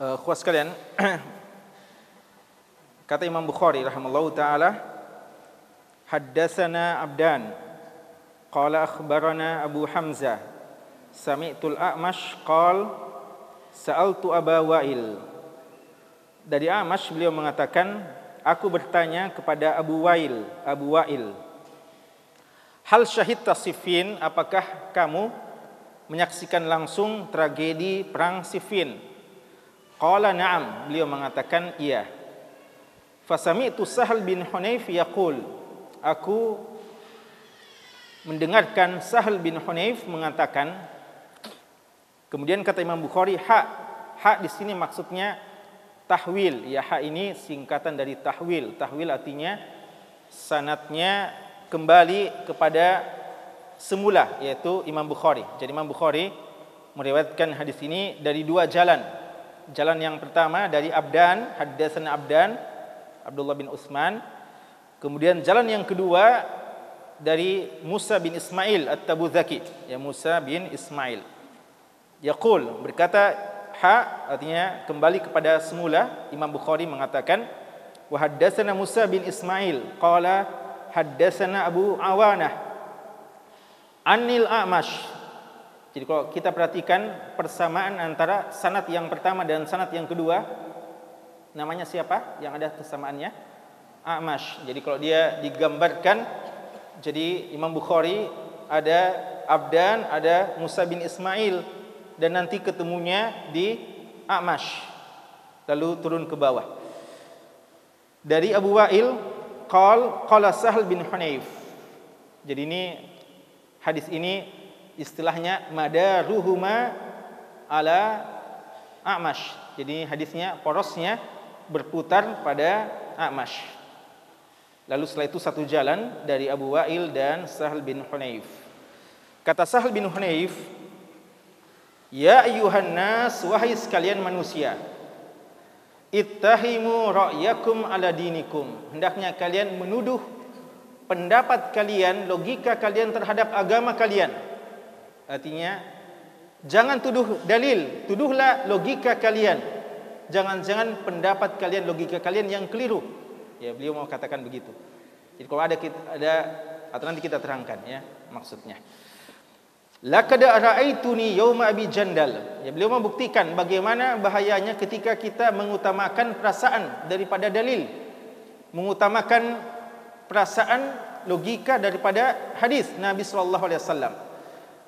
Ikhwas sekalian, kata Imam Bukhari rahimallahu taala, haddatsana Abdan qala akhbarana Abu Hamzah sami'tul A'mash qala sa'altu Aba Wa'il. Dari A'mash beliau mengatakan, aku bertanya kepada Abu Wa'il, hal syahidta Siffin, apakah kamu menyaksikan langsung tragedi perang Siffin? Qala na'am, beliau mengatakan iya. Fasami'tu Sahal bin Hunayf yaqul, aku mendengarkan Sahal bin Hunayf mengatakan. Kemudian kata Imam Bukhari, ha di sini maksudnya tahwil. Ya, ha ini singkatan dari tahwil. Tahwil artinya sanadnya kembali kepada semula, yaitu Imam Bukhari. Jadi Imam Bukhari meriwayatkan hadis ini dari dua jalan. Jalan yang pertama dari Abdan, haddatsana Abdan, Abdullah bin Utsman. Kemudian jalan yang kedua dari Musa bin Ismail At-Tabuzaki, ya, Musa bin Ismail. Yaqul, berkata ha artinya kembali kepada semula. Imam Bukhari mengatakan wa haddatsana Musa bin Ismail qala haddatsana Abu Awanah anil A'mash. Jadi kalau kita perhatikan persamaan antara sanad yang pertama dan sanad yang kedua, namanya siapa yang ada persamaannya? A'mash. Jadi kalau dia digambarkan, jadi Imam Bukhari ada Abdan, ada Musa bin Ismail, dan nanti ketemunya di A'mash, lalu turun ke bawah. Dari Abu Wa'il qala Sahal bin Hunayf. Jadi ini hadis ini istilahnya madaruhuma ala A'mash. Jadi hadisnya, porosnya berputar pada A'mash. Lalu setelah itu satu jalan dari Abu Wa'il dan Sahal bin Hunayf. Kata Sahal bin Hunayf, ya ayuhan nas, wahai sekalian manusia, ittahimu ra'yakum ala dinikum. Hendaknya kalian menuduh pendapat kalian, logika kalian terhadap agama kalian. Artinya jangan tuduh dalil, tuduhlah logika kalian. Jangan-jangan pendapat kalian, logika kalian yang keliru. Ya, beliau mau katakan begitu. Jadi kalau ada atau nanti kita terangkan ya maksudnya. Laqad ra'aituni yauma Abi Jandal. Ya, beliau membuktikan bagaimana bahayanya ketika kita mengutamakan perasaan daripada dalil, mengutamakan perasaan logika daripada hadis Nabi sallallahu alaihi wasallam.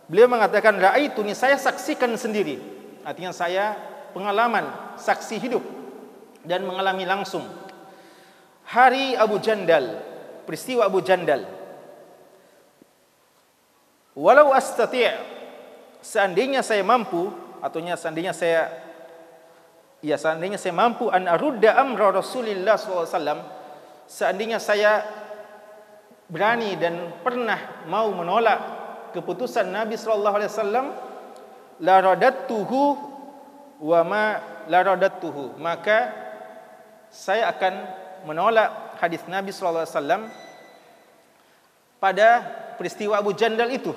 Beliau mengatakan ra'aituni, saya saksikan sendiri. Artinya saya pengalaman, saksi hidup dan mengalami langsung hari Abu Jandal, peristiwa Abu Jandal. Walau astati', seandainya saya mampu, seandainya saya mampu an arudda amra Rasulillah sallallahu alaihi wasallam, seandainya saya berani dan pernah mau menolak keputusan Nabi sallallahu alaihi wasallam, la radattuhu wa ma la radattuhu, maka saya akan menolak hadis Nabi sallallahu alaihi wasallam pada peristiwa Abu Jandal itu.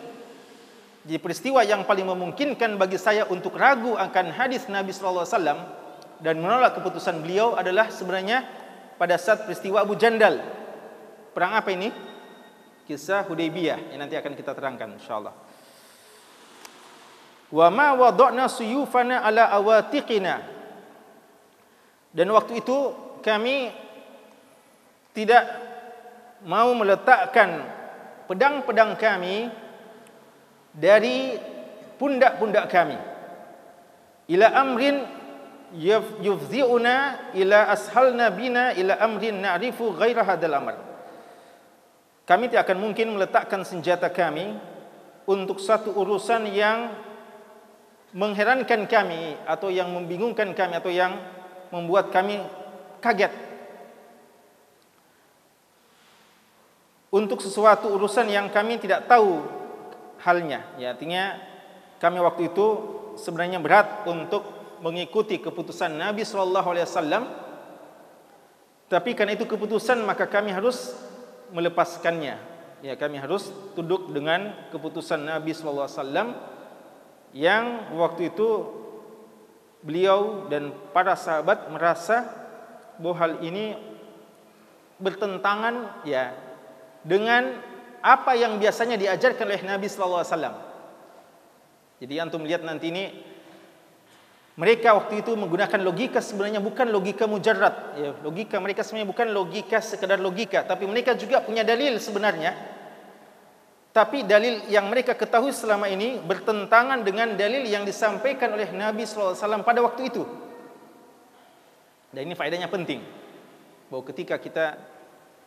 Jadi peristiwa yang paling memungkinkan bagi saya untuk ragu akan hadis Nabi sallallahu alaihi wasallam dan menolak keputusan beliau adalah sebenarnya pada saat peristiwa Abu Jandal. Perang apa ini? Kisah Hudaybiyah yang nanti akan kita terangkan insyaallah. Wa ma wada'na suyufana ala awatiqina. Dan waktu itu kami tidak mau meletakkan pedang-pedang kami dari pundak-pundak kami. Ila amrin yufzi'una ila ashalna bina ila amrin na'rifu ghaira hadzal amr. Kami tidak akan mungkin meletakkan senjata kami untuk satu urusan yang mengherankan kami atau yang membingungkan kami atau yang membuat kami kaget. Untuk sesuatu urusan yang kami tidak tahu halnya. Ya, artinya kami waktu itu sebenarnya berat untuk mengikuti keputusan Nabi sallallahu alaihi wasallam. Tapi karena itu keputusan, maka kami harus melepaskannya. Ya, kami harus tunduk dengan keputusan Nabi sallallahu alaihi wasallam yang waktu itu beliau dan para sahabat merasa bahwa hal ini bertentangan ya dengan apa yang biasanya diajarkan oleh Nabi sallallahu alaihi wasallam. Jadi antum lihat nanti ini, mereka waktu itu menggunakan logika sebenarnya bukan logika mujarrad ya, logika mereka sebenarnya bukan logika sekedar logika, tapi mereka juga punya dalil sebenarnya. Tapi dalil yang mereka ketahui selama ini bertentangan dengan dalil yang disampaikan oleh Nabi sallallahu alaihi wasallam pada waktu itu. Dan ini faedahnya penting, bahwa ketika kita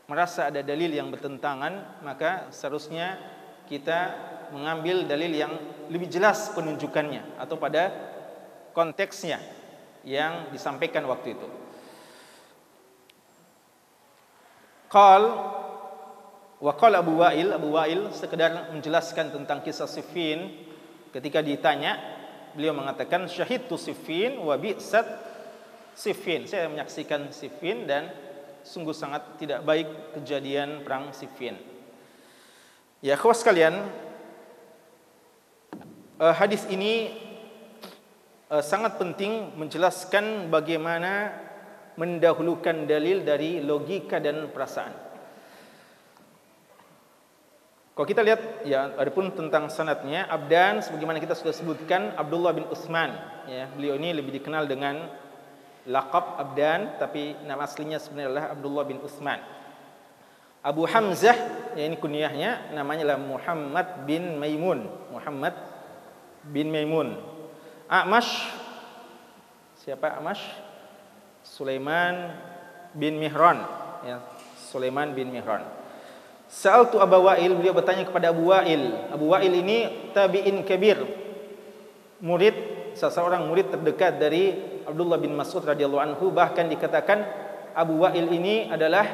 merasa ada dalil yang bertentangan, maka seharusnya kita mengambil dalil yang lebih jelas penunjukannya atau pada konteksnya yang disampaikan waktu itu. Qala Abu Wa'il sekedar menjelaskan tentang kisah Siffin. Ketika ditanya, beliau mengatakan syahidtu Siffin wa bi'sat Siffin. Saya menyaksikan Siffin dan sungguh sangat tidak baik kejadian perang Siffin. Ya, kawan sekalian, hadis ini sangat penting menjelaskan bagaimana mendahulukan dalil dari logika dan perasaan. Kalau kita lihat ya, adapun tentang sanadnya, Abdan sebagaimana kita sudah sebutkan Abdullah bin Utsman ya, beliau ini lebih dikenal dengan laqab Abdan, tapi nama aslinya sebenarnya adalah Abdullah bin Utsman. Abu Hamzah ya, ini kunyahnya, namanya adalah Muhammad bin Maimun. A'mash, siapa A'mash? Sulaiman bin Mihran ya, Sulaiman bin Mihran. Sa'altu Abu Wa'il, beliau bertanya kepada Abu Wa'il. Abu Wa'il ini tabi'in kabir, murid, seseorang murid terdekat dari Abdullah bin Mas'ud radhiyallahu anhu. Bahkan dikatakan Abu Wa'il ini adalah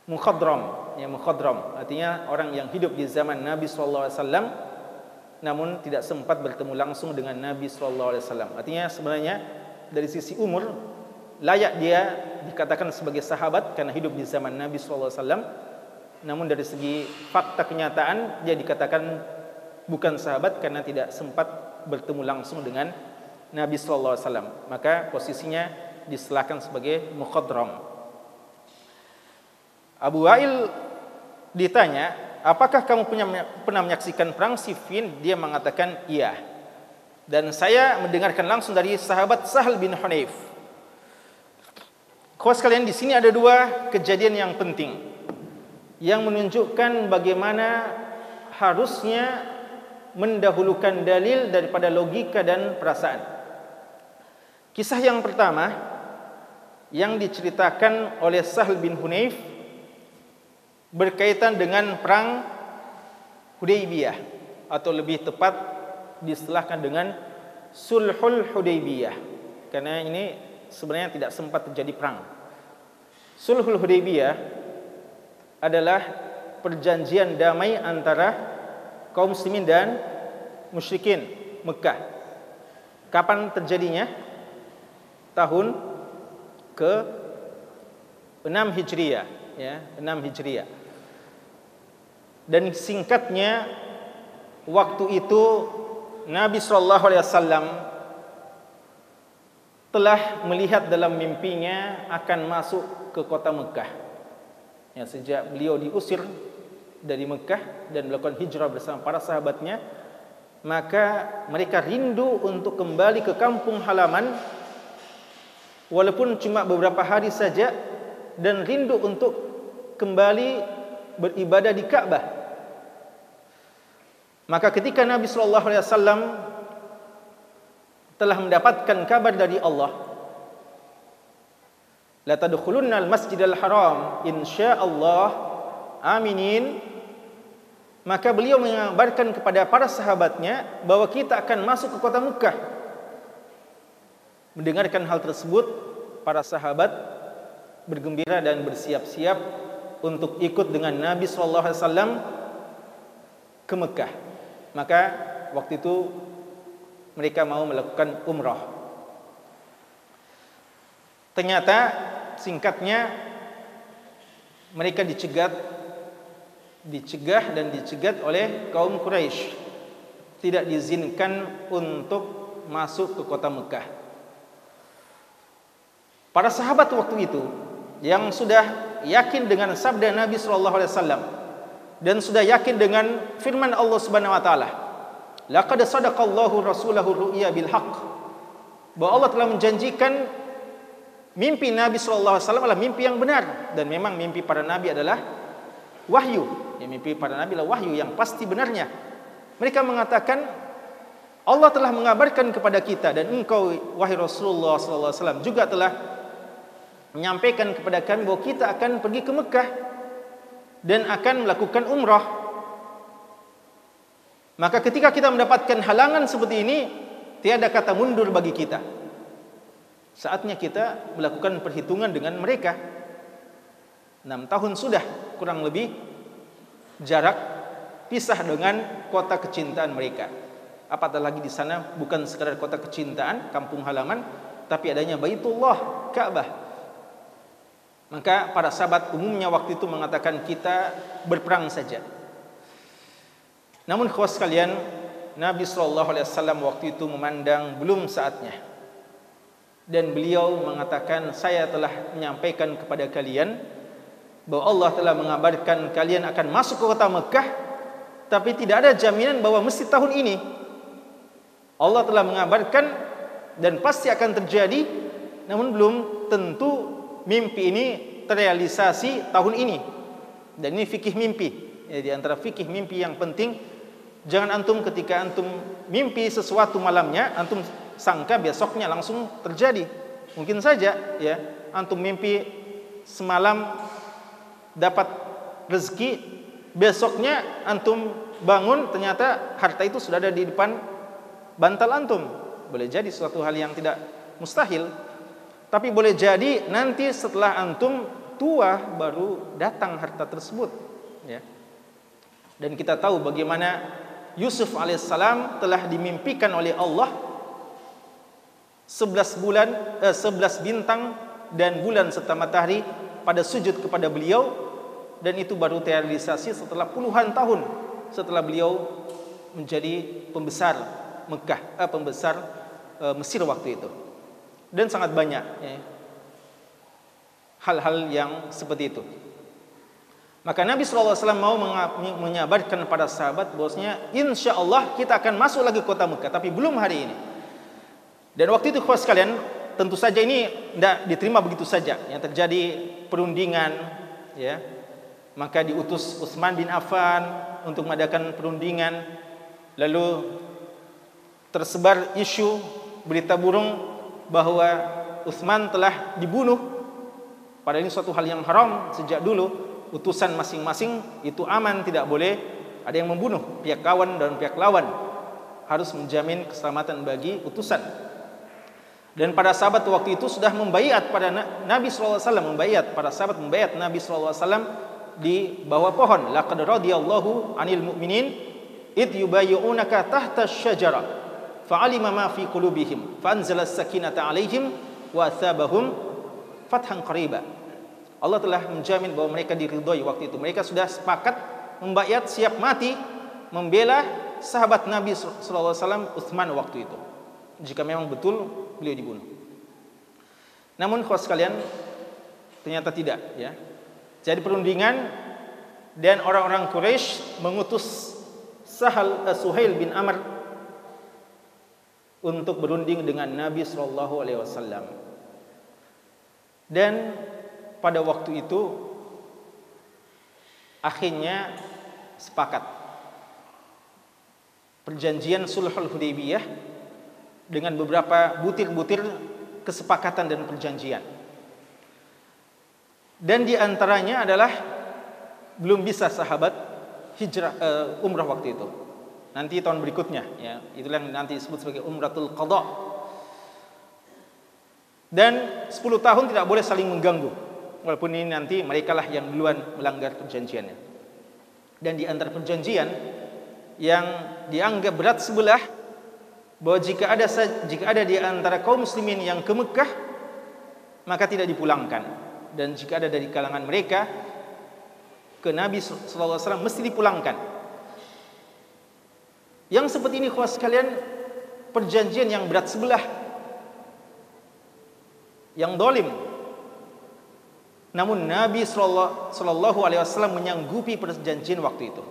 mukhadram, ya, mukhadram artinya orang yang hidup di zaman Nabi sallallahu alaihi wasallam namun tidak sempat bertemu langsung dengan Nabi sallallahu alaihi wasallam. Artinya sebenarnya dari sisi umur layak dia dikatakan sebagai sahabat karena hidup di zaman Nabi sallallahu alaihi wasallam. Namun dari segi fakta kenyataan dia dikatakan bukan sahabat karena tidak sempat bertemu langsung dengan Nabi sallallahu alaihi wasallam. Maka posisinya diselahkan sebagai mukhadram. Abu Wa'il ditanya, apakah kamu pernah menyaksikan perang Siffin? Dia mengatakan iya. Dan saya mendengarkan langsung dari sahabat Sahal bin Hunayf. Kawan sekalian, di sini ada dua kejadian yang penting yang menunjukkan bagaimana harusnya mendahulukan dalil daripada logika dan perasaan. Kisah yang pertama yang diceritakan oleh Sahal bin Hunayf berkaitan dengan perang Hudaybiyah, atau lebih tepat diistilahkan dengan Sulhul Hudaybiyah, karena ini sebenarnya tidak sempat terjadi perang. Sulhul Hudaybiyah adalah perjanjian damai antara kaum muslimin dan musyrikin Mekah. Kapan terjadinya? Tahun ke-6 Hijriah ya, 6 Hijriah. Dan singkatnya, waktu itu Nabi sallallahu alaihi wasallam telah melihat dalam mimpinya akan masuk ke kota Mekah. Ya, sejak beliau diusir dari Mekah dan melakukan hijrah bersama para sahabatnya, maka mereka rindu untuk kembali ke kampung halaman walaupun cuma beberapa hari saja, dan rindu untuk kembali beribadah di Ka'bah. Maka ketika Nabi sallallahu alaihi wasallam telah mendapatkan kabar dari Allah, la tadkhulunna al-masjidal haram insyaallah aminin, maka beliau mengabarkan kepada para sahabatnya bahwa kita akan masuk ke kota Mekah. Mendengarkan hal tersebut, para sahabat bergembira dan bersiap-siap untuk ikut dengan Nabi sallallahu alaihi wasallam ke Mekah. Maka waktu itu mereka mau melakukan umrah. Ternyata singkatnya mereka dicegah oleh kaum Quraisy, tidak diizinkan untuk masuk ke kota Mekah. Para sahabat waktu itu yang sudah yakin dengan sabda Nabi sallallahu alaihi wasallam dan sudah yakin dengan firman Allah Subhanahu wa taala, laqad sadaqallahu rasulahu ru'ya bil haqq, bahwa Allah telah menjanjikan mimpi Nabi sallallahu alaihi wasallam adalah mimpi yang benar, dan memang mimpi para nabi adalah wahyu. Ya, mimpi para nabi adalah wahyu yang pasti benarnya. Mereka mengatakan Allah telah mengabarkan kepada kita, dan engkau wahai Rasulullah sallallahu alaihi wasallam juga telah menyampaikan kepada kami bahwa kita akan pergi ke Mekah dan akan melakukan umrah. Maka ketika kita mendapatkan halangan seperti ini, tiada kata mundur bagi kita. Saatnya kita melakukan perhitungan dengan mereka. 6 tahun sudah kurang lebih jarak pisah dengan kota kecintaan mereka. Apatah lagi di sana bukan sekadar kota kecintaan, kampung halaman, tapi adanya Baitullah, Ka'bah. Maka para sahabat umumnya waktu itu mengatakan kita berperang saja. Namun khawas sekalian, Nabi sallallahu alaihi wasallam waktu itu memandang belum saatnya. Dan beliau mengatakan, saya telah menyampaikan kepada kalian bahwa Allah telah mengabarkan kalian akan masuk ke kota Mekah, tapi tidak ada jaminan bahwa mesti tahun ini. Allah telah mengabarkan dan pasti akan terjadi, namun belum tentu mimpi ini terrealisasi tahun ini. Dan ini fikih mimpi. Ya, di antara fikih mimpi yang penting, jangan antum ketika antum mimpi sesuatu malamnya, antum sangka besoknya langsung terjadi. Mungkin saja ya, antum mimpi semalam dapat rezeki, besoknya antum bangun ternyata harta itu sudah ada di depan bantal antum. Boleh jadi suatu hal yang tidak mustahil. Tapi boleh jadi nanti setelah antum tua baru datang harta tersebut, ya. Dan kita tahu bagaimana Yusuf alaihissalam telah dimimpikan oleh Allah 11 bintang dan bulan serta matahari pada sujud kepada beliau, dan itu baru terrealisasi setelah puluhan tahun setelah beliau menjadi pembesar Mekah, pembesar Mesir waktu itu. Dan sangat banyak ya, hal-hal yang seperti itu. Maka Nabi SAW mau menyabarkan para sahabat bahwasanya insya Allah kita akan masuk lagi kota Mekah, tapi belum hari ini. Dan waktu itu khusus sekalian, tentu saja ini tidak diterima begitu saja. Yang terjadi perundingan, ya. Maka diutus Utsman bin Affan untuk mengadakan perundingan. Lalu tersebar isu berita burung bahwa Utsman telah dibunuh. Padahal ini suatu hal yang haram sejak dulu. Utusan masing-masing itu aman, tidak boleh ada yang membunuh pihak kawan dan pihak lawan. Harus menjamin keselamatan bagi utusan. Dan para sahabat waktu itu sudah membaiat pada Nabi SAW, para sahabat membaiat Nabi SAW di bawah pohon. Laqad radiyallahu 'anil mu'minin id yubayyi'unaka tahta asy-syajarah fa'alima ma fi qulubihim fa'anzala as-sakinata 'alaihim wa atsabahum fathan qariba. Allah telah menjamin bahwa mereka diridhoi waktu itu. Mereka sudah sepakat membaiat siap mati membela sahabat Nabi sallallahu alaihi wasallam Utsman waktu itu, jika memang betul beliau dibunuh. Namun khusus sekalian, ternyata tidak, ya. Jadi perundingan, dan orang-orang Quraisy mengutus Suhail bin Amr untuk berunding dengan Nabi sallallahu alaihi wasallam. Dan pada waktu itu akhirnya sepakat perjanjian Sulhul Hudaybiyah dengan beberapa butir-butir kesepakatan dan perjanjian. Dan di antaranya adalah belum bisa sahabat hijrah umrah waktu itu. Nanti tahun berikutnya, ya, itulah yang nanti disebut sebagai Umratul Qadha. Dan 10 tahun tidak boleh saling mengganggu, walaupun ini nanti merekalah yang duluan melanggar perjanjiannya. Dan di antara perjanjian yang dianggap berat sebelah, bahwa jika ada di antara kaum muslimin yang ke Mekah, maka tidak dipulangkan. Dan jika ada dari kalangan mereka ke Nabi SAW, mesti dipulangkan. Yang seperti ini khusus sekalian perjanjian yang berat sebelah, yang dolim. Namun Nabi Shallallahu Alaihi Wasallam menyanggupi perjanjian waktu itu.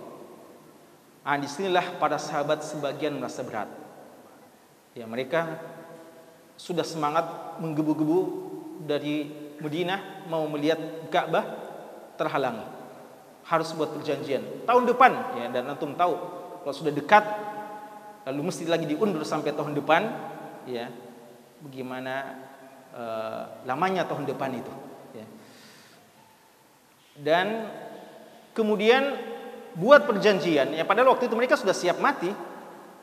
Disinilah para sahabat sebagian merasa berat. Ya, mereka sudah semangat menggebu-gebu dari Madinah mau melihat Ka'bah, terhalangi. Harus buat perjanjian tahun depan, ya, dan antum tahu kalau sudah dekat lalu mesti lagi diundur sampai tahun depan, ya. Bagaimana lamanya tahun depan itu, ya. Dan kemudian buat perjanjian, ya, padahal waktu itu mereka sudah siap mati.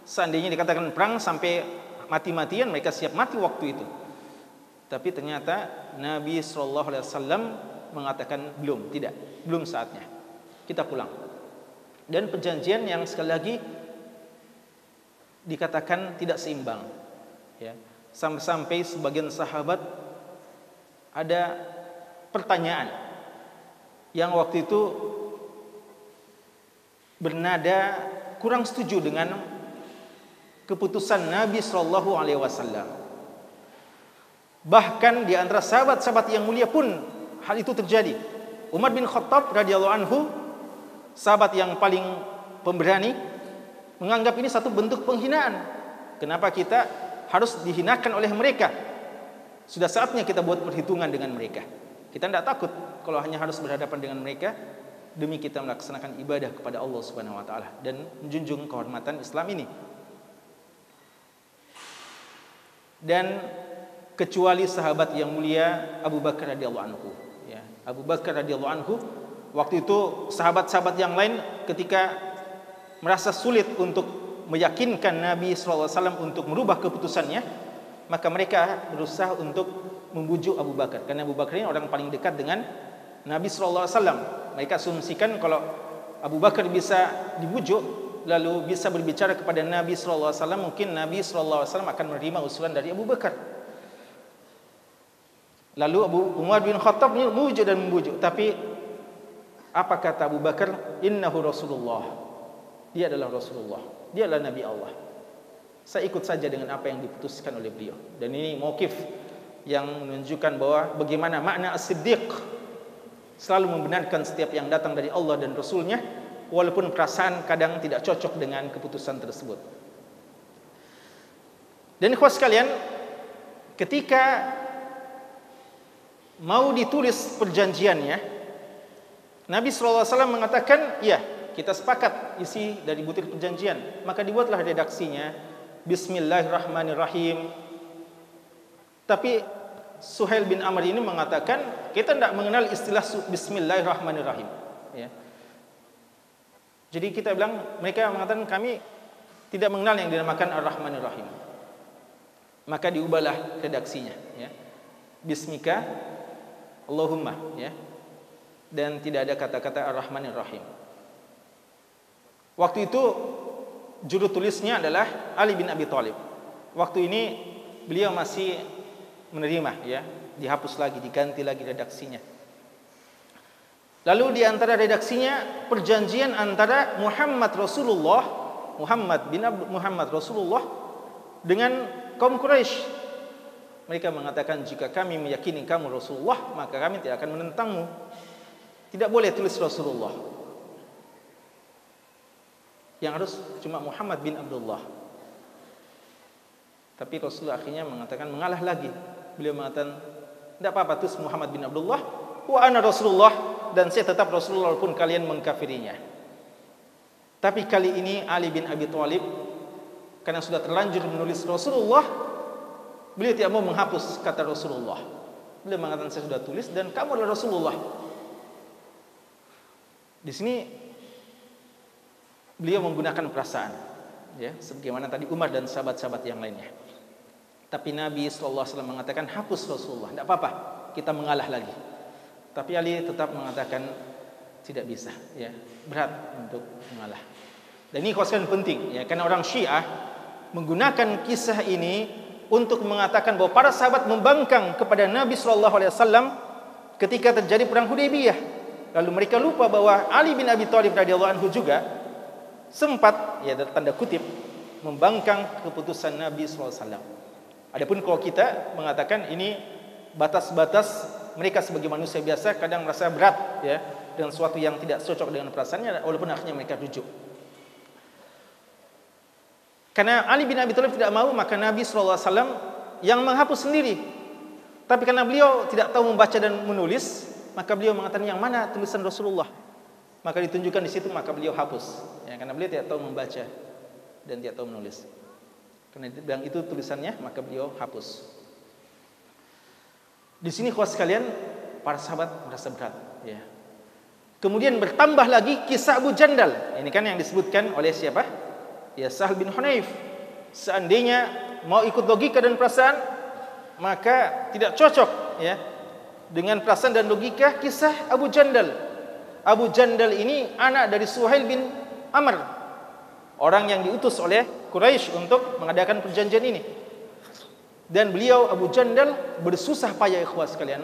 Seandainya dikatakan perang sampai mati-matian, mereka siap mati waktu itu. Tapi ternyata Nabi Shallallahu Alaihi Wasallam mengatakan belum saatnya, kita pulang. Dan perjanjian yang sekali lagi dikatakan tidak seimbang, ya. Sampai sebagian sahabat ada pertanyaan yang waktu itu bernada kurang setuju dengan keputusan Nabi Shallallahu Alaihi Wasallam. Bahkan di antara sahabat-sahabat yang mulia pun hal itu terjadi. Umar bin Khattab radhiyallahu anhu, sahabat yang paling pemberani, menganggap ini satu bentuk penghinaan. Kenapa kita harus dihinakan oleh mereka? Sudah saatnya kita buat perhitungan dengan mereka. Kita tidak takut kalau hanya harus berhadapan dengan mereka demi kita melaksanakan ibadah kepada Allah Subhanahu wa taala dan menjunjung kehormatan Islam ini. Dan kecuali sahabat yang mulia Abu Bakar radhiyallahu anhu, ya. Abu Bakar radhiyallahu anhu, waktu itu sahabat-sahabat yang lain ketika merasa sulit untuk meyakinkan Nabi sallallahu alaihi wasallam untuk merubah keputusannya, maka mereka berusaha untuk membujuk Abu Bakar, karena Abu Bakar ini orang paling dekat dengan Nabi sallallahu alaihi wasallam. Mereka asumsikan kalau Abu Bakar bisa dibujuk lalu bisa berbicara kepada Nabi sallallahu alaihi wasallam, mungkin Nabi sallallahu alaihi wasallam akan menerima usulan dari Abu Bakar. Lalu Umar bin Khattab membujuk, tapi apa kata Abu Bakar? Innahu Rasulullah. Dia adalah Rasulullah. Dia adalah Nabi Allah. Saya ikut saja dengan apa yang diputuskan oleh beliau. Dan ini mauqif yang menunjukkan bahwa bagaimana makna as-siddiq, selalu membenarkan setiap yang datang dari Allah dan Rasulnya, walaupun perasaan kadang tidak cocok dengan keputusan tersebut. Dan ikhwas sekalian, ketika mau ditulis perjanjiannya, Nabi SAW mengatakan, ya, kita sepakat isi dari butir perjanjian. Maka dibuatlah redaksinya, Bismillahirrahmanirrahim. Tapi Suhail bin Amr ini mengatakan, kita tidak mengenal istilah Bismillahirrahmanirrahim, ya. Jadi kita bilang, mereka mengatakan kami tidak mengenal yang dinamakan Ar-Rahmanir-Rahim. Maka diubahlah redaksinya, ya. Bismika Allahumma, ya. Dan tidak ada kata-kata Ar-Rahmanir-Rahim. Waktu itu juru tulisnya adalah Ali bin Abi Thalib. Waktu ini beliau masih menerima, ya. Dihapus lagi, diganti lagi redaksinya. Lalu di antara redaksinya perjanjian antara Muhammad Rasulullah dengan kaum Quraisy. Mereka mengatakan, jika kami meyakini kamu Rasulullah, maka kami tidak akan menentangmu. Tidak boleh tulis Rasulullah. Yang harus cuma Muhammad bin Abdullah. Tapi Rasulullah akhirnya mengatakan, mengalah lagi. Beliau mengatakan, tidak apa-apa, tulis Muhammad bin Abdullah, wa ana Rasulullah, dan saya tetap Rasulullah walaupun kalian mengkafirinya. Tapi kali ini Ali bin Abi Thalib, karena sudah terlanjur menulis Rasulullah, beliau tidak mau menghapus kata Rasulullah. Beliau mengatakan, saya sudah tulis dan kamu adalah Rasulullah. Di sini beliau menggunakan perasaan, ya, sebagaimana tadi Umar dan sahabat-sahabat yang lainnya. Tapi Nabi SAW mengatakan, hapus Rasulullah, tidak apa-apa, kita mengalah lagi. Tapi Ali tetap mengatakan tidak bisa, ya, berat untuk mengalah. Dan ini khususnya penting, ya, karena orang Syiah menggunakan kisah ini untuk mengatakan bahwa para sahabat membangkang kepada Nabi SAW ketika terjadi perang Hudaybiyah. Lalu mereka lupa bahwa Ali bin Abi Thalib radhiyallahu anhu juga sempat, ya, tanda kutip, membangkang keputusan Nabi SAW. Adapun kalau kita mengatakan ini batas-batas mereka sebagai manusia biasa kadang merasa berat ya dengan sesuatu yang tidak cocok dengan perasaannya, walaupun akhirnya mereka rujuk. Karena Ali bin Abi Thalib tidak mau, maka Nabi SAW yang menghapus sendiri. Tapi karena beliau tidak tahu membaca dan menulis, maka beliau mengatakan yang mana tulisan Rasulullah. Maka ditunjukkan di situ, maka beliau hapus. Ya, karena beliau tidak tahu membaca dan tidak tahu menulis. Karena bilang itu tulisannya, maka beliau hapus. Di sini khusus sekalian, para sahabat merasa berat. Ya. Kemudian bertambah lagi kisah Abu Jandal. Ini kan yang disebutkan oleh siapa? Ya, Sahal bin Hunayf. Seandainya mau ikut logika dan perasaan, maka tidak cocok ya dengan perasaan dan logika kisah Abu Jandal. Abu Jandal ini anak dari Suhail bin Amr, orang yang diutus oleh Quraisy untuk mengadakan perjanjian ini. Dan beliau Abu Jandal bersusah payah ikhwah sekalian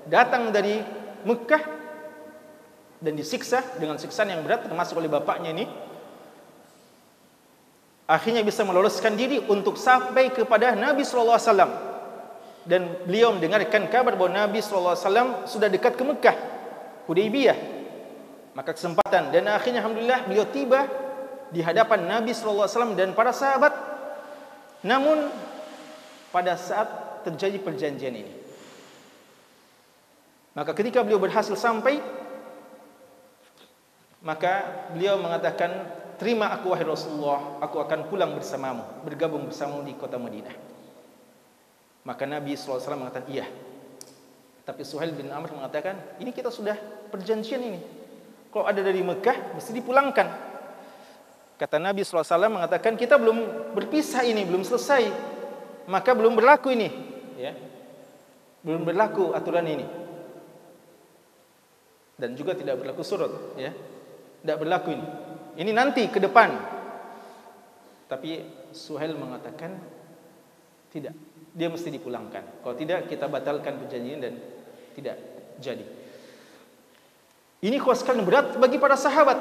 datang dari Mekah dan disiksa dengan siksaan yang berat termasuk oleh bapaknya ini. Akhirnya bisa meloloskan diri untuk sampai kepada Nabi sallallahu alaihi wasallam. Dan beliau mendengarkan kabar bahwa Nabi sallallahu alaihi wasallam sudah dekat ke Mekah, Hudaybiyah. Maka kesempatan, dan akhirnya alhamdulillah beliau tiba di hadapan Nabi sallallahu alaihi wasallam dan para sahabat. Namun pada saat terjadi perjanjian ini, maka ketika beliau berhasil sampai, maka beliau mengatakan, terima aku wahai Rasulullah, aku akan pulang bersamamu, bergabung bersamamu di kota Madinah. Maka Nabi SAW mengatakan iya. Tapi Suhail bin Amr mengatakan, ini kita sudah perjanjian ini, kalau ada dari Mekah mesti dipulangkan. Kata Nabi SAW mengatakan, kita belum berpisah ini, belum selesai, maka belum berlaku ini ya. Belum berlaku aturan ini. Dan juga tidak berlaku surut ya. Tidak berlaku ini. Ini nanti ke depan. Tapi Suhail mengatakan tidak, dia mesti dipulangkan. Kalau tidak kita batalkan perjanjian dan tidak jadi. Ini kuaskan berat bagi para sahabat,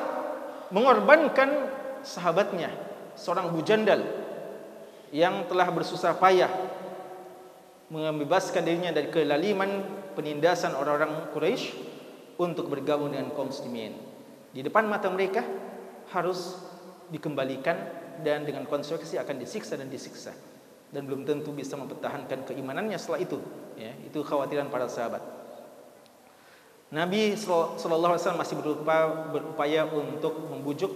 mengorbankan sahabatnya, seorang Abu Jandal yang telah bersusah payah membebaskan dirinya dari kelaliman penindasan orang-orang Quraisy untuk bergabung dengan kaum muslimin. Di depan mata mereka harus dikembalikan dan dengan konsekuensi akan disiksa dan disiksa, dan belum tentu bisa mempertahankan keimanannya setelah itu ya. Itu khawatiran para sahabat. Nabi sallallahu alaihi wasallam masih berupaya untuk membujuk,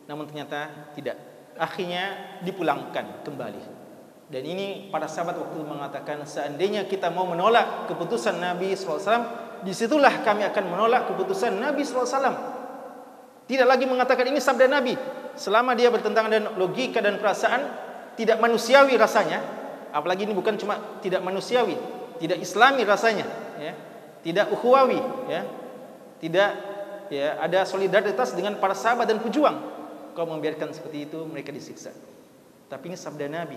namun ternyata tidak. Akhirnya dipulangkan kembali. Dan ini para sahabat waktu mengatakan, seandainya kita mau menolak keputusan Nabi SAW, disitulah kami akan menolak keputusan Nabi SAW. Tidak lagi mengatakan ini sabda Nabi, selama dia bertentangan dengan logika dan perasaan, tidak manusiawi rasanya. Apalagi ini bukan cuma tidak manusiawi, tidak islami rasanya ya. Tidak ukhuwawi ya. Tidak ya, ada solidaritas dengan para sahabat dan pejuang. Kalau membiarkan seperti itu, mereka disiksa. Tapi ini sabda Nabi.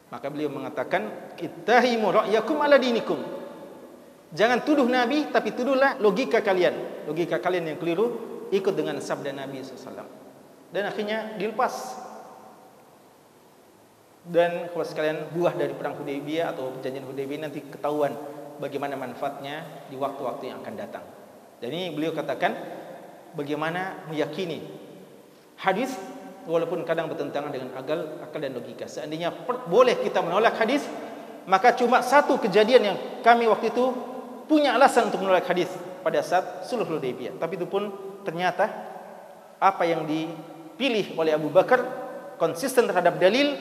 Maka beliau mengatakan, ittahimu ra'yakum ala dinikum. Jangan tuduh Nabi, tapi tuduhlah logika kalian. Logika kalian yang keliru, ikut dengan sabda Nabi SAW. Dan akhirnya dilepas. Dan kalau sekalian, buah dari perang Hudaybiyah atau perjanjian Hudaybiyah nanti ketahuan bagaimana manfaatnya di waktu-waktu yang akan datang. Dan ini beliau katakan, bagaimana meyakini hadis walaupun kadang bertentangan dengan akal dan logika. Seandainya boleh kita menolak hadis, maka cuma satu kejadian yang kami waktu itu punya alasan untuk menolak hadis pada saat Sulh Hudaybiyah. Tapi itu pun ternyata apa yang dipilih oleh Abu Bakar konsisten terhadap dalil,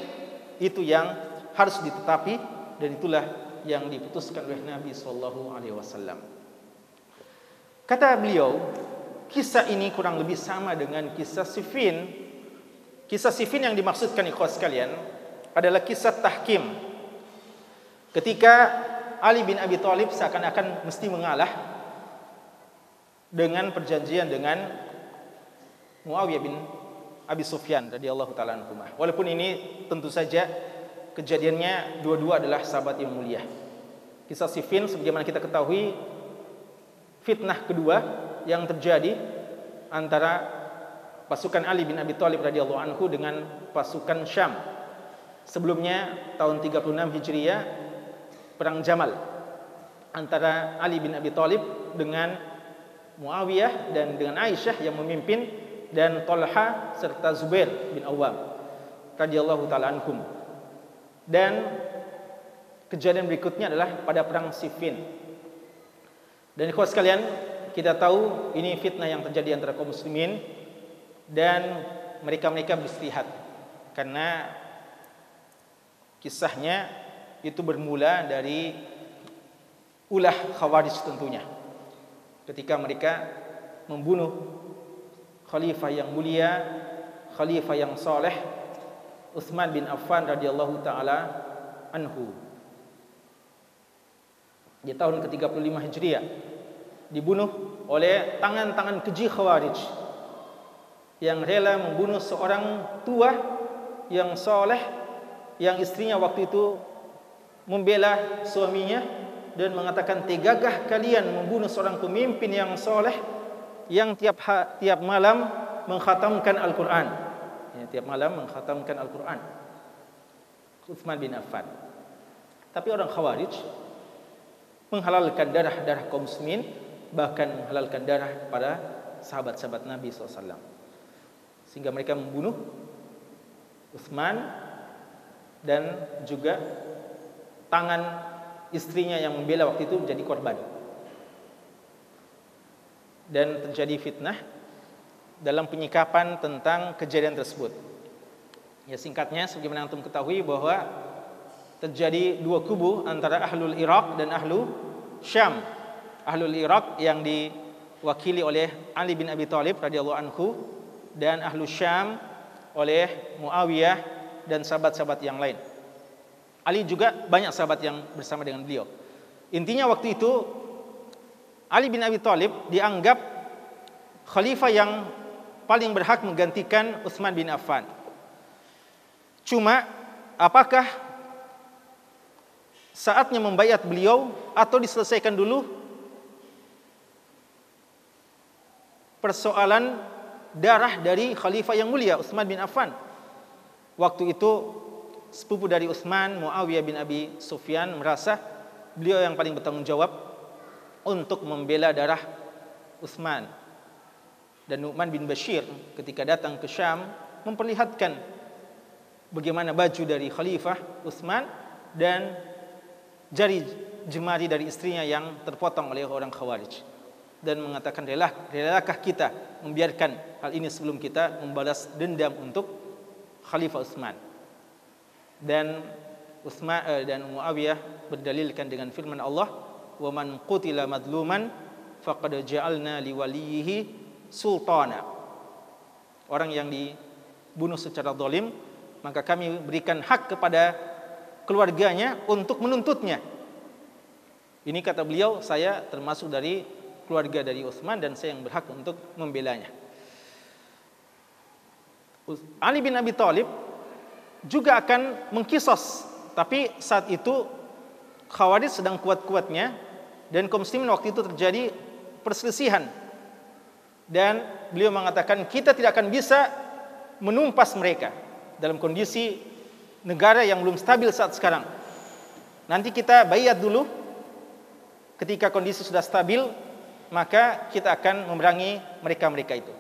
itu yang harus ditetapi, dan itulah yang diputuskan oleh Nabi sallallahu alaihi wasallam. Kata beliau, kisah ini kurang lebih sama dengan kisah Siffin. Kisah Siffin yang dimaksudkan ikhwah sekalian adalah kisah tahkim. Ketika Ali bin Abi Thalib seakan-akan mesti mengalah dengan perjanjian dengan Muawiyah bin Abi Sufyan radhiyallahu taala anhu. Walaupun ini tentu saja kejadiannya dua-dua adalah sahabat yang mulia. Kisah Siffin sebagaimana kita ketahui fitnah kedua yang terjadi antara pasukan Ali bin Abi Thalib radhiyallahu anhu dengan pasukan Syam. Sebelumnya tahun 36 Hijriah perang Jamal antara Ali bin Abi Thalib dengan Muawiyah dan dengan Aisyah yang memimpin, dan Talha serta Zubair bin Awam radhiyallahu taala anhum. Dan kejadian berikutnya adalah pada perang Siffin. Dan ikhwan sekalian, kita tahu ini fitnah yang terjadi antara kaum muslimin, dan mereka beristihad karena kisahnya itu bermula dari ulah Khawarij tentunya. Ketika mereka membunuh khalifah yang mulia, khalifah yang saleh, Utsman bin Affan radhiyallahu taala anhu. Di tahun ke-35 Hijriah dibunuh oleh tangan-tangan keji Khawarij yang rela membunuh seorang tua yang saleh, yang istrinya waktu itu membela suaminya dan mengatakan, tegakah kalian membunuh seorang pemimpin yang soleh yang tiap malam mengkhatamkan Al-Quran, ya, tiap malam mengkhatamkan Al-Quran, Utsman bin Affan. Tapi orang Khawarij menghalalkan darah kaum muslimin, bahkan menghalalkan darah para sahabat-sahabat Nabi SAW, sehingga mereka membunuh Utsman dan juga tangan istrinya yang membela waktu itu menjadi korban. Dan terjadi fitnah dalam penyikapan tentang kejadian tersebut. Ya, singkatnya sebagaimana antum ketahui bahwa terjadi dua kubu antara Ahlul Iraq dan Ahlu Syam. Ahlul Iraq yang diwakili oleh Ali bin Abi Thalib radhiyallahu anhu, dan Ahlu Syam oleh Muawiyah dan sahabat-sahabat yang lain. Ali juga banyak sahabat yang bersama dengan beliau. Intinya waktu itu Ali bin Abi Thalib dianggap khalifah yang paling berhak menggantikan Utsman bin Affan. Cuma apakah saatnya membaiat beliau atau diselesaikan dulu persoalan darah dari khalifah yang mulia Utsman bin Affan? Waktu itu sepupu dari Utsman, Muawiyah bin Abi Sufyan, merasa beliau yang paling bertanggung jawab untuk membela darah Utsman. Dan Nu'man bin Bashir ketika datang ke Syam memperlihatkan bagaimana baju dari Khalifah Utsman dan jari jemari dari istrinya yang terpotong oleh orang Khawarij, dan mengatakan, relakah kita membiarkan hal ini sebelum kita membalas dendam untuk Khalifah Utsman. Dan Utsman dan Muawiyah berdalilkan dengan firman Allah, "Wa man qutila madluman faqad ja'alna liwaliyhi sultana." Orang yang dibunuh secara zalim, maka kami berikan hak kepada keluarganya untuk menuntutnya. Ini kata beliau, saya termasuk dari keluarga dari Utsman dan saya yang berhak untuk membelanya. Ali bin Abi Thalib juga akan mengkisos, tapi saat itu Khawarij sedang kuat-kuatnya dan kaum muslimin waktu itu terjadi perselisihan, dan beliau mengatakan, kita tidak akan bisa menumpas mereka dalam kondisi negara yang belum stabil saat sekarang. Nanti kita baiat dulu, ketika kondisi sudah stabil maka kita akan memerangi mereka itu.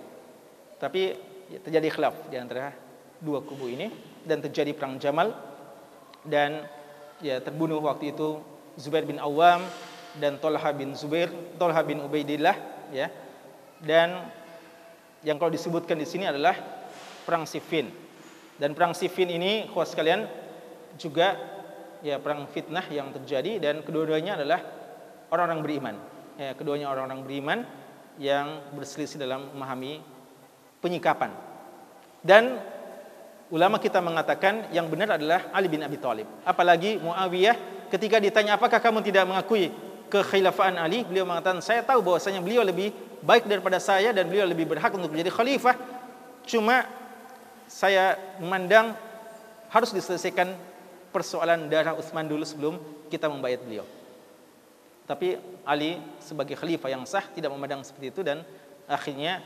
Tapi terjadi khilaf di antara dua kubu ini dan terjadi perang Jamal, dan terbunuh waktu itu Zubair bin Awam dan Talha bin Ubaidillah, dan yang kalau disebutkan di sini adalah perang Siffin. Dan perang Siffin ini kawan sekalian juga perang fitnah yang terjadi, dan kedua-duanya adalah orang-orang beriman. Keduanya orang-orang beriman yang berselisih dalam memahami penyikapan. Dan ulama kita mengatakan yang benar adalah Ali bin Abi Thalib. Apalagi Muawiyah ketika ditanya, apakah kamu tidak mengakui kekhilafaan Ali? Beliau mengatakan, saya tahu bahwasanya beliau lebih baik daripada saya dan beliau lebih berhak untuk menjadi khalifah. Cuma saya memandang harus diselesaikan persoalan darah Utsman dulu sebelum kita membaiat beliau. Tapi Ali sebagai khalifah yang sah tidak memandang seperti itu, dan akhirnya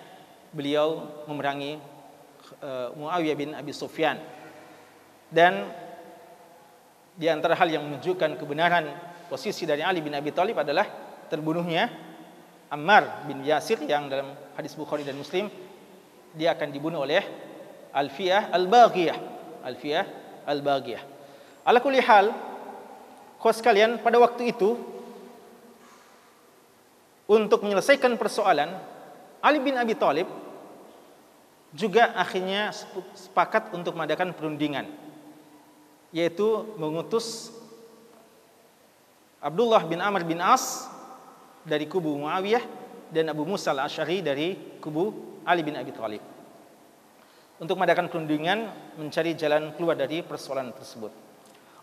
beliau memerangi Muawiyah bin Abi Sufyan. Dan di antara hal yang menunjukkan kebenaran posisi dari Ali bin Abi Thalib adalah terbunuhnya Ammar bin Yasir, yang dalam hadis Bukhari dan Muslim dia akan dibunuh oleh Al-Fi'ah Al-Baghiyah. Al-Fi'ah Al-Baghiyah. Ala kulli hal, kawan sekalian, pada waktu itu untuk menyelesaikan persoalan, Ali bin Abi Thalib juga akhirnya sepakat untuk mengadakan perundingan, yaitu mengutus Abdullah bin Amr bin As dari kubu Muawiyah dan Abu Musa al-Asy'ari dari kubu Ali bin Abi Thalib untuk mengadakan perundingan mencari jalan keluar dari persoalan tersebut.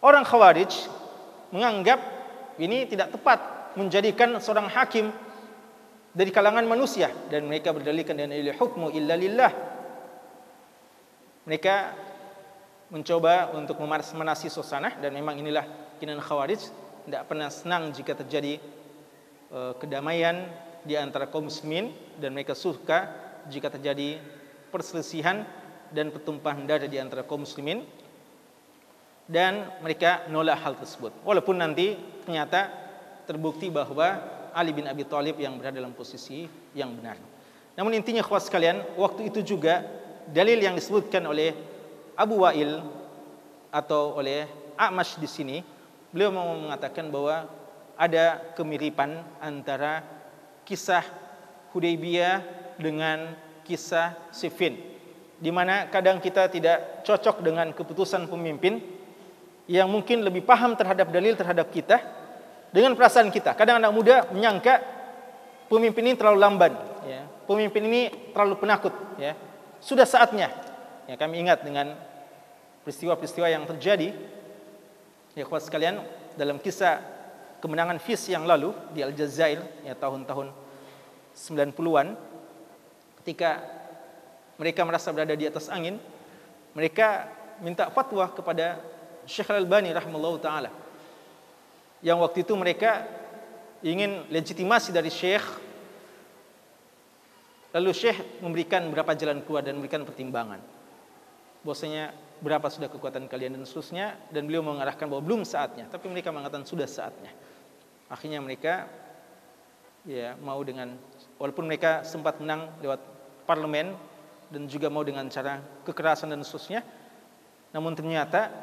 Orang Khawarij menganggap ini tidak tepat menjadikan seorang hakim dari kalangan manusia, dan mereka berdalilkan dengan il hukmu illa lillah. Mereka mencoba untuk memanasi suasana, dan memang inilah keyakinan Khawarij, tidak pernah senang jika terjadi kedamaian di antara kaum muslimin, dan mereka suka jika terjadi perselisihan dan pertumpahan darah di antara kaum muslimin, dan mereka menolak hal tersebut. Walaupun nanti ternyata terbukti bahwa Ali bin Abi Thalib yang berada dalam posisi yang benar. Namun intinya kawan sekalian, waktu itu juga dalil yang disebutkan oleh Abu Wa'il atau oleh A'mash di sini, beliau mau mengatakan bahwa ada kemiripan antara kisah Hudaybiyah dengan kisah Siffin, di mana kadang kita tidak cocok dengan keputusan pemimpin yang mungkin lebih paham terhadap dalil terhadap kita dengan perasaan kita. Kadang anak muda menyangka pemimpin ini terlalu lamban, ya. Pemimpin ini terlalu penakut, ya. Sudah saatnya, ya, kami ingat dengan peristiwa-peristiwa yang terjadi, ya kawan sekalian, dalam kisah kemenangan FIS yang lalu di Aljazair, ya, tahun-tahun 90-an, ketika mereka merasa berada di atas angin, mereka minta fatwa kepada Syekh Al-Albani rahimahullah ta'ala, yang waktu itu mereka ingin legitimasi dari Syekh. Lalu Syekh memberikan berapa jalan keluar dan memberikan pertimbangan, bahwasanya berapa sudah kekuatan kalian dan seterusnya, dan beliau mengarahkan bahwa belum saatnya, tapi mereka mengatakan sudah saatnya. Akhirnya mereka, ya, mau dengan, walaupun mereka sempat menang lewat parlemen dan juga mau dengan cara kekerasan dan seterusnya, namun ternyata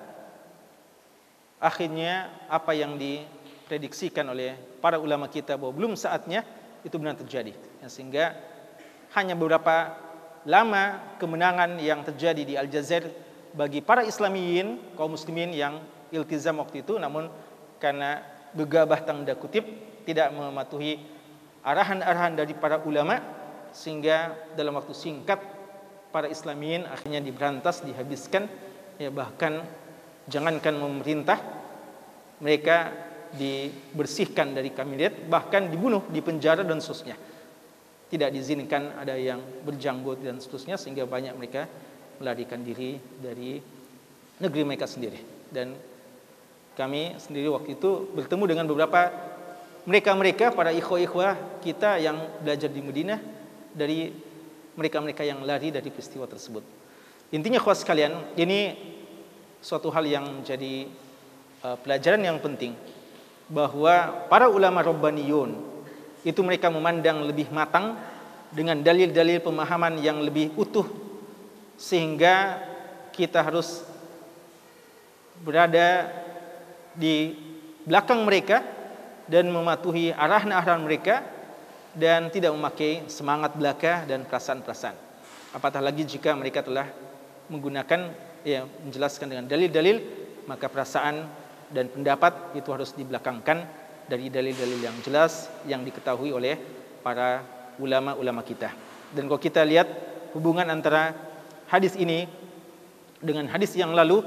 akhirnya apa yang diprediksikan oleh para ulama kita bahwa belum saatnya, itu benar terjadi, ya, sehingga hanya beberapa lama kemenangan yang terjadi di Aljazair bagi para Islamiyin, kaum muslimin yang iltizam waktu itu, namun karena gegabah tanda kutip tidak mematuhi arahan-arahan dari para ulama, sehingga dalam waktu singkat para Islamiyin akhirnya diberantas, dihabiskan, ya, bahkan jangankan memerintah, mereka dibersihkan dari kabinet, bahkan dibunuh, dipenjara dan seterusnya. Tidak diizinkan ada yang berjanggut dan seterusnya, sehingga banyak mereka melarikan diri dari negeri mereka sendiri. Dan kami sendiri waktu itu bertemu dengan beberapa mereka-mereka, para ikhwah-ikhwah kita yang belajar di Madinah, dari mereka-mereka yang lari dari peristiwa tersebut. Intinya kawan sekalian, ini suatu hal yang menjadi pelajaran yang penting, bahwa para ulama Rabbaniyun itu mereka memandang lebih matang dengan dalil-dalil pemahaman yang lebih utuh, sehingga kita harus berada di belakang mereka dan mematuhi arahan-arahan mereka, dan tidak memakai semangat belaka dan perasaan-perasaan. Apatah lagi jika mereka telah menggunakan, ya, menjelaskan dengan dalil-dalil, maka perasaan dan pendapat itu harus dibelakangkan dari dalil-dalil yang jelas yang diketahui oleh para ulama-ulama kita. Dan kalau kita lihat hubungan antara hadis ini dengan hadis yang lalu,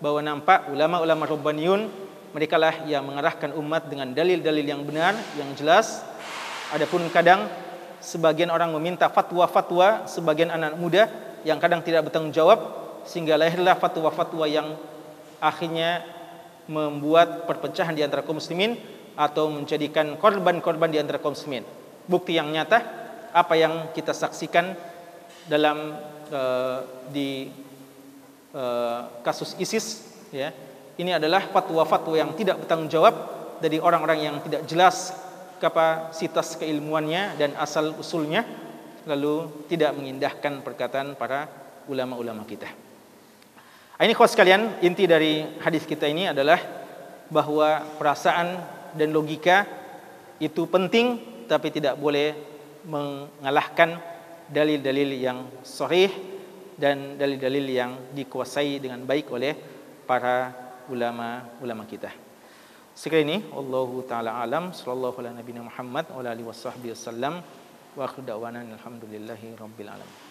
bahwa nampak ulama-ulama Rabbaniyun mereka lah yang mengarahkan umat dengan dalil-dalil yang benar, yang jelas. Adapun kadang sebagian orang meminta fatwa-fatwa sebagian anak muda yang kadang tidak bertanggung jawab, sehingga lahirlah fatwa-fatwa yang akhirnya membuat perpecahan di antara kaum muslimin atau menjadikan korban-korban di antara kaum muslimin. Bukti yang nyata apa yang kita saksikan dalam di kasus ISIS, ya, ini adalah fatwa-fatwa yang tidak bertanggung jawab dari orang-orang yang tidak jelas kapasitas keilmuannya dan asal usulnya, lalu tidak mengindahkan perkataan para ulama-ulama kita. Ini khos sekalian, inti dari hadis kita ini adalah bahwa perasaan dan logika itu penting, tapi tidak boleh mengalahkan dalil-dalil yang sahih dan dalil-dalil yang dikuasai dengan baik oleh para ulama kita. Sekali ini, Allahu taala alam, sallallahu ala nabiyina Muhammad wa ala alihi wasallam, wa akhiru da'wana alhamdulillahi rabbil alamin.